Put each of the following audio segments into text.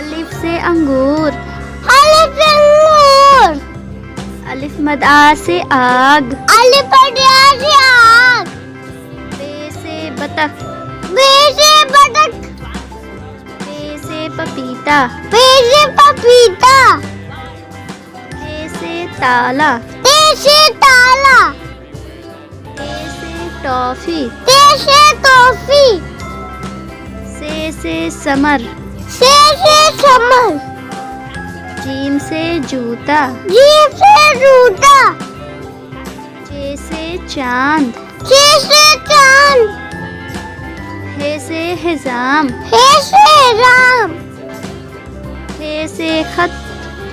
अलिफ से अंगूर। अलिफ से अंगूर। अलिफ मद आ से आग। अलिफ मद आ से आग। बे से बतख। बे से बतख। पे से पपीता। पे से पपीता। ते से ताला। ते से ताला। ते से टॉफी। ते से टॉफी। से समर। से समर। जीम से जूता। जीम से जूता। चे से चांद। चे से चांद। हे से हिजाम। हे से राम। हे से खत।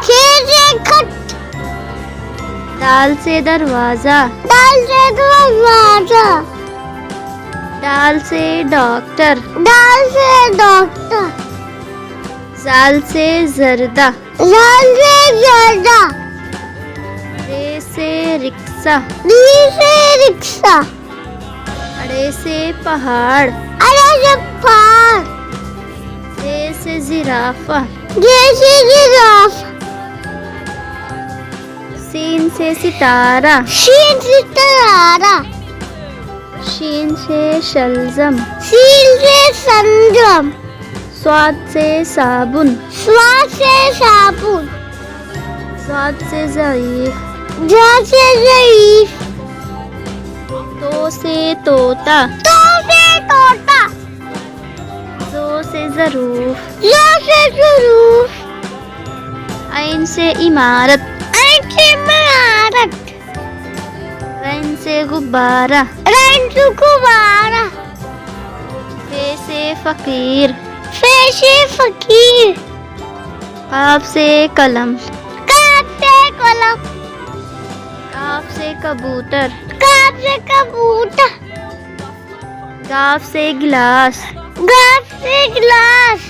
खे से खत। दाल से दरवाजा। दाल से दरवाजा। दाल से डॉक्टर। दाल से डॉक्टर। जाल से जर्दा। जाल से जर्दा। रे से रिक्शा। री से रिक्शा। अड़े से पहाड़। अरे से पहाड़। जे से जिराफा। जैसे जिराफ। सीन से सितारा। शीन से तारा। शीन से शलजम। शील से संजम। स्वाद से साबुन। स्वाद से साबुन। स्वाद से ज़ईफ। जा से ज़ईफ। तो से तोता। तो से तोता। जो से ज़रूफ। जो से ज़रूफ। ऐन से इमारत। ऐन से इमारत। रैन से गुब्बारा। रैन से गुब्बारा। फे से फकीर। फे से फकीर। काफ से कलम। काफ से कलम। काफ से कबूतर। काफ से कबूतर। गाफ से गिलास। गाफ से गिलास।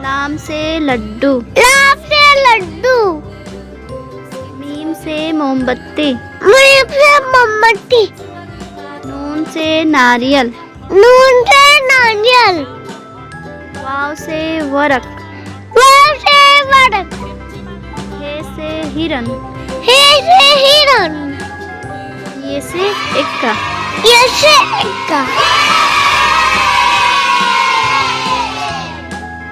लाम से लड्डू। लाम से लड्डू। मीम से मोमबत्ती। मीम से मोमबत्ती। नून से नारियल। नून से नारियल। वाव से वरक। वाव से वरक। हे से हिरन। हे से हिरन। ये से इक्का। ये से इक्का।